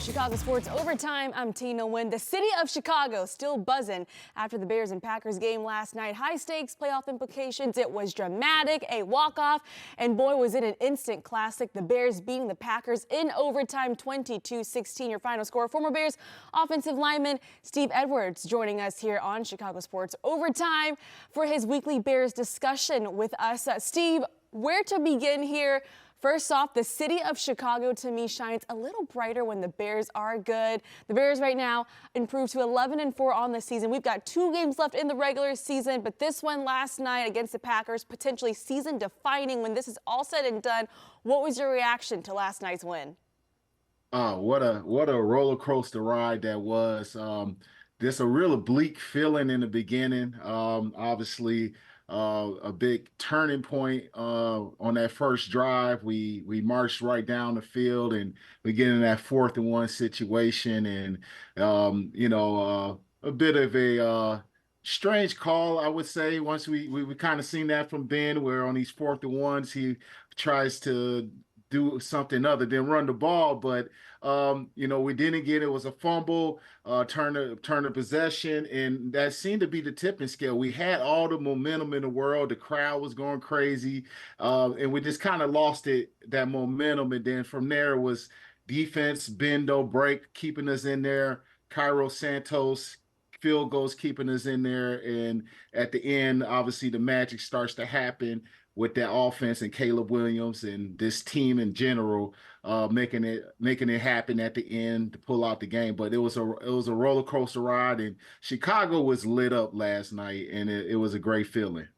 Chicago Sports Overtime. I'm Tina Nguyen. The city of Chicago still buzzing after the Bears and Packers game last night. High stakes, playoff implications. It was dramatic, a walk-off, and boy, was it an instant classic. The Bears beating the Packers in overtime, 22-16. Your final score. Former Bears offensive lineman Steve Edwards joining us here on Chicago Sports Overtime for his weekly Bears discussion with us. Steve, where to begin here? First off, the city of Chicago, to me, shines a little brighter when the Bears are good. The Bears right now improved to 11-4 on the season. We've got 2 games left in the regular season, but this one last night against the Packers, potentially season-defining. When this is all said and done, what was your reaction to last night's win? Oh, what a roller coaster ride that was. This a real bleak feeling in the beginning. Obviously, a big turning point on that first drive. We marched right down the field, and we get in that 4th and 1 situation, and a bit of a strange call, I would say. Once we kind of seen that from Ben, where on these 4th and 1s he tries to do something other than run the ball, but we didn't get it. Was a fumble, turn of possession, and that seemed to be the tipping scale. We had all the momentum in the world. The crowd was going crazy, and we just kind of lost that momentum. And then from there was defense, bend don't break, keeping us in there. Cairo Santos field goals keeping us in there, and at the end, obviously the magic starts to happen with that offense and Caleb Williams and this team in general, making it happen at the end to pull out the game. But it was a roller coaster ride, and Chicago was lit up last night, and it was a great feeling.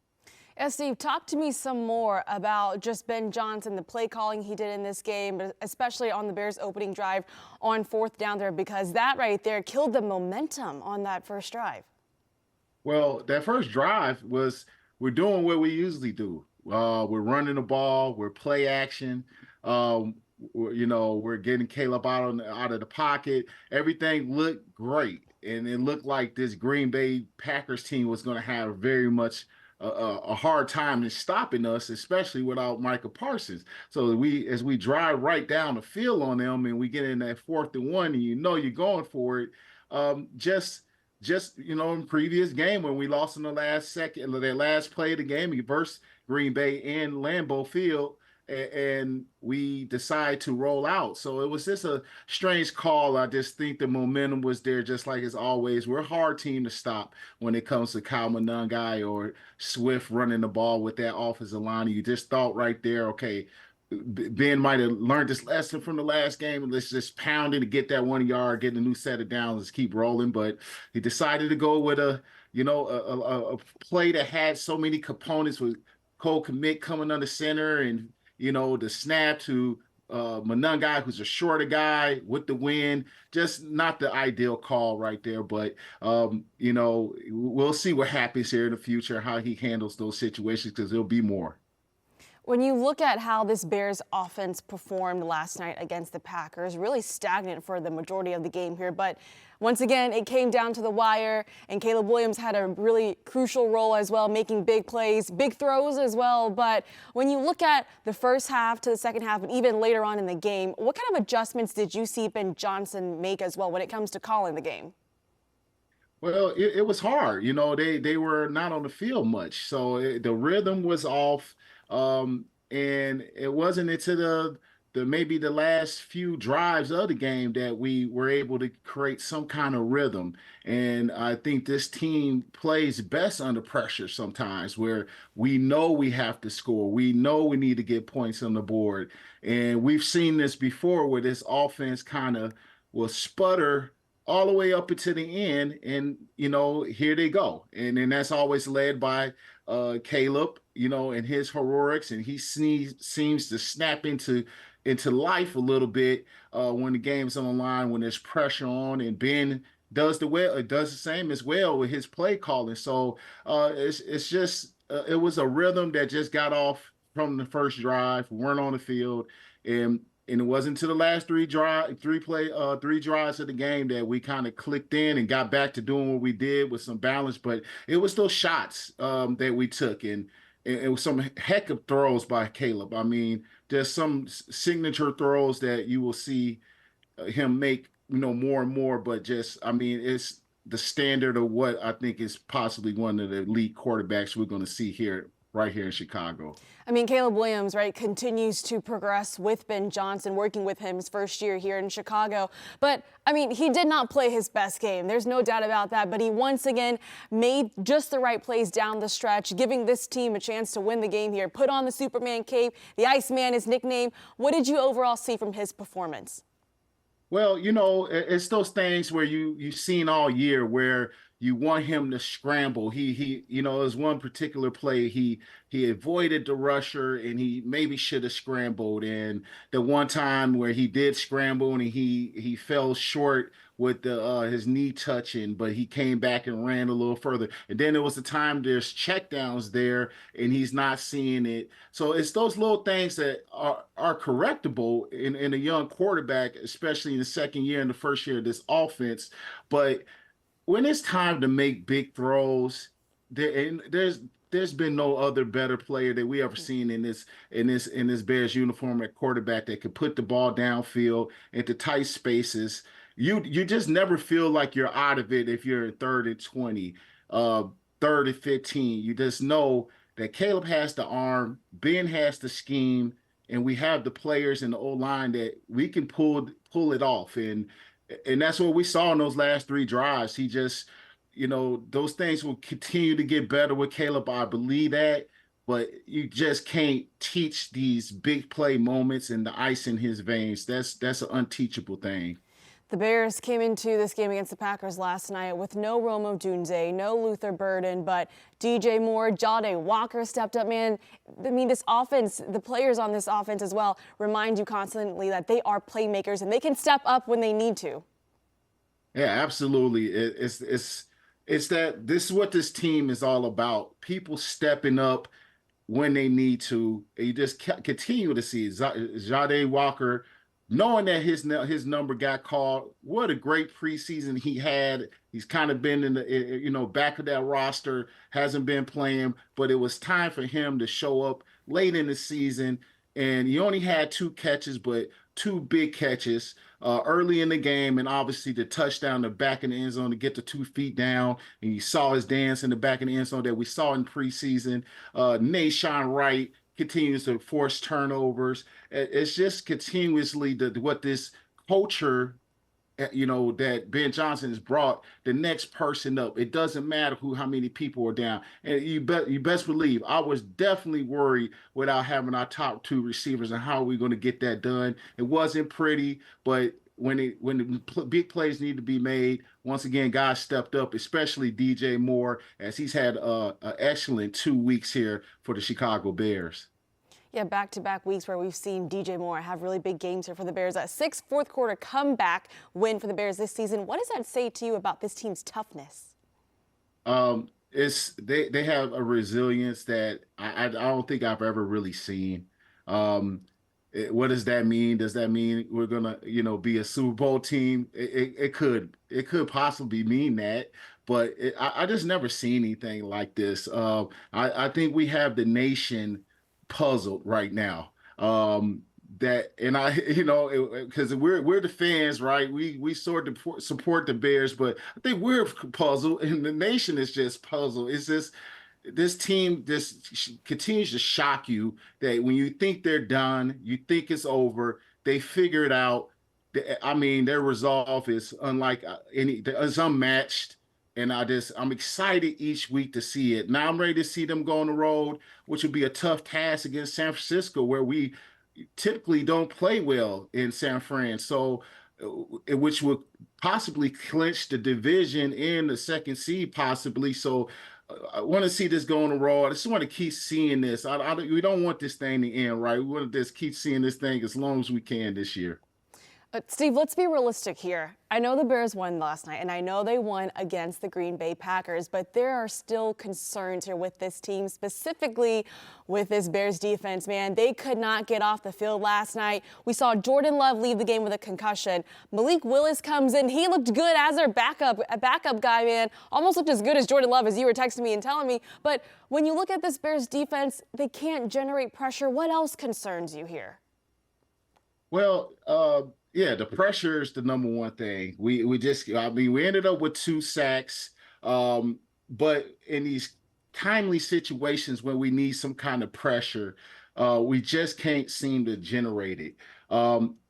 Yeah, Steve, talk to me some more about just Ben Johnson, the play calling he did in this game, but especially on the Bears' opening drive on 4th down there, because that right there killed the momentum on that first drive. Well, that first drive was we're doing what we usually do. We're running the ball. We're play action. We're getting Caleb out of the pocket. Everything looked great, and it looked like this Green Bay Packers team was going to have very much a hard time in stopping us, especially without Micah Parsons. So as we drive right down the field on them, and we get in that 4th and 1, and you're going for it. In previous game when we lost in the last play of the game versus Green Bay in Lambeau Field, and we decide to roll out. So it was just a strange call. I just think the momentum was there, just like it's always. We're a hard team to stop when it comes to Kyle Monangai or Swift running the ball with that offensive line. You just thought right there, okay, Ben might have learned this lesson from the last game, and let's just pound it to get that 1 yard, get a new set of downs, let's keep rolling. But he decided to go with a play that had so many components, with Cole Kmet coming under center, and the snap to Monangai, who's a shorter guy with the wind. Just not the ideal call right there. But we'll see what happens here in the future, how he handles those situations, because there'll be more. When you look at how this Bears offense performed last night against the Packers, really stagnant for the majority of the game here. But once again, it came down to the wire, and Caleb Williams had a really crucial role as well, making big plays, big throws as well. But when you look at the first half to the second half, and even later on in the game, what kind of adjustments did you see Ben Johnson make as well when it comes to calling the game? Well, it was hard. They were not on the field much, so the rhythm was off. And it wasn't until the maybe the last few drives of the game that we were able to create some kind of rhythm. And I think this team plays best under pressure sometimes, where we know we have to score. We know we need to get points on the board. And we've seen this before, where this offense kind of will sputter all the way up into the end, and here they go. And then that's always led by Caleb, and his heroics, and he seems to snap into life a little bit when the game's on the line, when there's pressure on, and Ben does the same as well with his play calling. So it's just it was a rhythm that just got off from the first drive. We weren't on the field, and it wasn't until the last three drives of the game that we kind of clicked in and got back to doing what we did with some balance. But it was those shots that we took, and it was some heck of throws by Caleb. I mean, there's some signature throws that you will see him make more and more, but just, I mean, it's the standard of what I think is possibly one of the elite quarterbacks we're going to see here, right here in Chicago. I mean, Caleb Williams, right, continues to progress with Ben Johnson, working with him his first year here in Chicago. But, I mean, he did not play his best game. There's no doubt about that. But he once again made just the right plays down the stretch, giving this team a chance to win the game here. Put on the Superman cape, the Iceman, his nickname. What did you overall see from his performance? Well, it's those things where you've seen all year where you want him to scramble. There's one particular play he avoided the rusher and he maybe should have scrambled. And the one time where he did scramble and he fell short with his knee touching, but he came back and ran a little further. And then there was the time there's checkdowns there and he's not seeing it. So it's those little things that are correctable in a young quarterback, especially in the second year and the first year of this offense. But when it's time to make big throws, there's been no other better player that we ever seen in this Bears uniform at quarterback that could put the ball downfield into tight spaces. You just never feel like you're out of it if you're 3rd and 20, uh, 3rd and 15. You just know that Caleb has the arm, Ben has the scheme, and we have the players in the O-line that we can pull it off. And that's what we saw in those last 3 drives. He just, those things will continue to get better with Caleb. I believe that, but you just can't teach these big play moments and the ice in his veins. That's an unteachable thing. The Bears came into this game against the Packers last night with no Rome Odunze, no Luther Burden, but DJ Moore, Jade Walker stepped up, man. I mean, this offense, the players on this offense as well, remind you constantly that they are playmakers and they can step up when they need to. Yeah, absolutely. It's that this is what this team is all about. People stepping up when they need to. And you just continue to see Jade Walker, knowing that his number got called. What a great preseason he had. He's kind of been in the back of that roster, hasn't been playing, but it was time for him to show up late in the season. And he only had 2 catches, but 2 big catches early in the game, and obviously the touchdown in the back of the end zone to get the 2 feet down. And you saw his dance in the back of the end zone that we saw in preseason. Nashawn Wright continues to force turnovers. It's just continuously what this culture, that Ben Johnson has brought the next person up. It doesn't matter how many people are down. And you best believe I was definitely worried without having our top 2 receivers and how are we going to get that done. It wasn't pretty, but when the big plays need to be made, once again, guys stepped up, especially DJ Moore, as he's had an excellent 2 weeks here for the Chicago Bears. Yeah, back-to-back weeks where we've seen DJ Moore have really big games here for the Bears. A 6th fourth-quarter comeback win for the Bears this season. What does that say to you about this team's toughness? They have a resilience that I don't think I've ever really seen. What does that mean? Does that mean we're gonna be a Super Bowl team? It could possibly mean that, but I just never seen anything like this. I think we have the nation puzzled right now. Because we're the fans, right? We sort of support the Bears, but I think we're puzzled, and the nation is just puzzled. It's just this team just continues to shock you that when you think they're done, you think it's over, they figure it out. I mean, their resolve is unlike it's unmatched. And I'm excited each week to see it. Now I'm ready to see them go on the road, which would be a tough task against San Francisco, where we typically don't play well in San Fran. So, which would possibly clinch the division and the 2nd seed, possibly. So, I want to see this go on the road. I just want to keep seeing this. We don't want this thing to end, right? We want to just keep seeing this thing as long as we can this year. Steve, let's be realistic here. I know the Bears won last night, and I know they won against the Green Bay Packers, but there are still concerns here with this team, specifically with this Bears defense, man. They could not get off the field last night. We saw Jordan Love leave the game with a concussion. Malik Willis comes in. He looked good as their backup guy, man. Almost looked as good as Jordan Love, as you were texting me and telling me. But when you look at this Bears defense, they can't generate pressure. What else concerns you here? Well, Yeah, the pressure is the number one thing. We just I mean we ended up with 2 sacks, but in these timely situations when we need some kind of pressure, we just can't seem to generate it.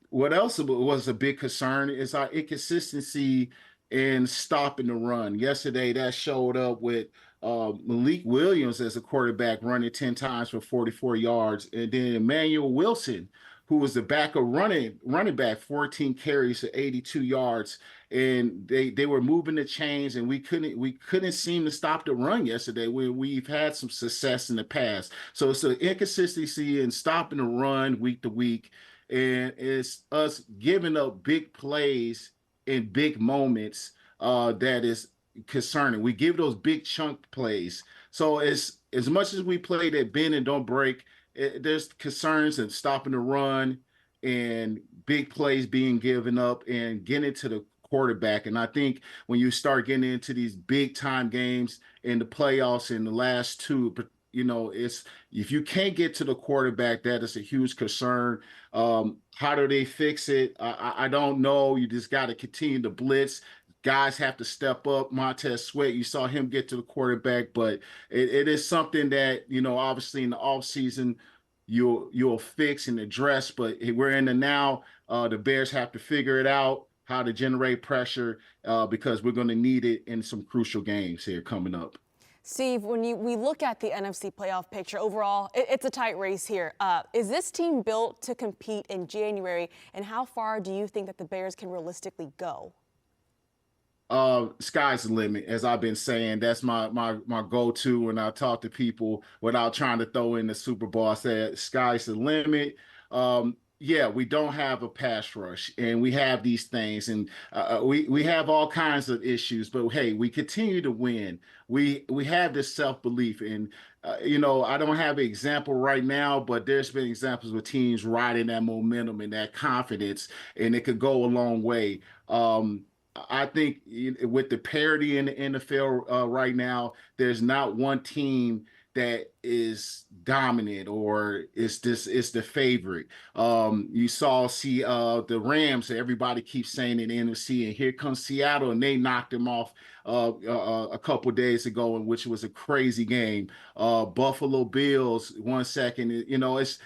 What else was a big concern is our inconsistency in stopping the run. Yesterday, that showed up with Malik Williams as a quarterback running 10 times for 44 yards, and then Emmanuel Wilson, who was the backup running back, 14 carries to 82 yards, and they were moving the chains, and we couldn't seem to stop the run yesterday. We've had some success in the past, so it's an inconsistency in stopping the run week to week, and it's us giving up big plays in big moments that is concerning. We give those big chunk plays, so as much as we play that bend and don't break, there's concerns in stopping the run and big plays being given up and getting to the quarterback. And I think when you start getting into these big time games in the playoffs in the last two, it's if you can't get to the quarterback, that is a huge concern. How do they fix it? I don't know. You just got to continue to blitz. Guys have to step up. Montez Sweat, you saw him get to the quarterback, but it is something that, obviously in the offseason you'll fix and address. But we're in the now. The Bears have to figure it out how to generate pressure because we're going to need it in some crucial games here coming up. Steve, when we look at the NFC playoff picture overall, it's a tight race here. Is this team built to compete in January, and how far do you think that the Bears can realistically go? Sky's the limit, as I've been saying. That's my go-to when I talk to people without trying to throw in the Super Bowl. I said sky's the limit. Yeah, we don't have a pass rush, and we have these things, and we have all kinds of issues. But hey, we continue to win. We have this self-belief, and I don't have an example right now, but there's been examples with teams riding that momentum and that confidence, and it could go a long way. I think with the parity in the NFL right now, there's not one team that is dominant or it's the favorite. You see the Rams. Everybody keeps saying in the NFC, and here comes Seattle, and they knocked them off a couple days ago, in which was a crazy game. Buffalo Bills, 1 second. It's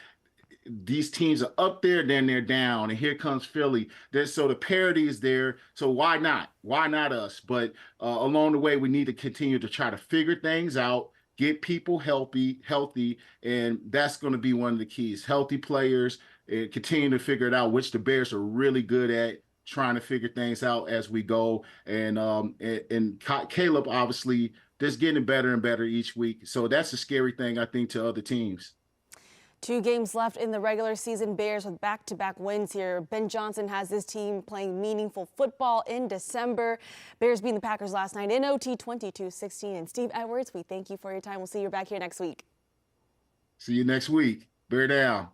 these teams are up there, then they're down, and here comes Philly. So the parity is there. So why not? Why not us? But along the way, we need to continue to try to figure things out, get people healthy, and that's going to be one of the keys. Healthy players, and continue to figure it out, which the Bears are really good at trying to figure things out as we go. And Caleb obviously just getting better and better each week. So that's a scary thing, I think, to other teams. 2 games left in the regular season. Bears with back-to-back wins here. Ben Johnson has this team playing meaningful football in December. Bears beating the Packers last night in OT 22-16. And Steve Edwards, we thank you for your time. We'll see you back here next week. See you next week. Bear down.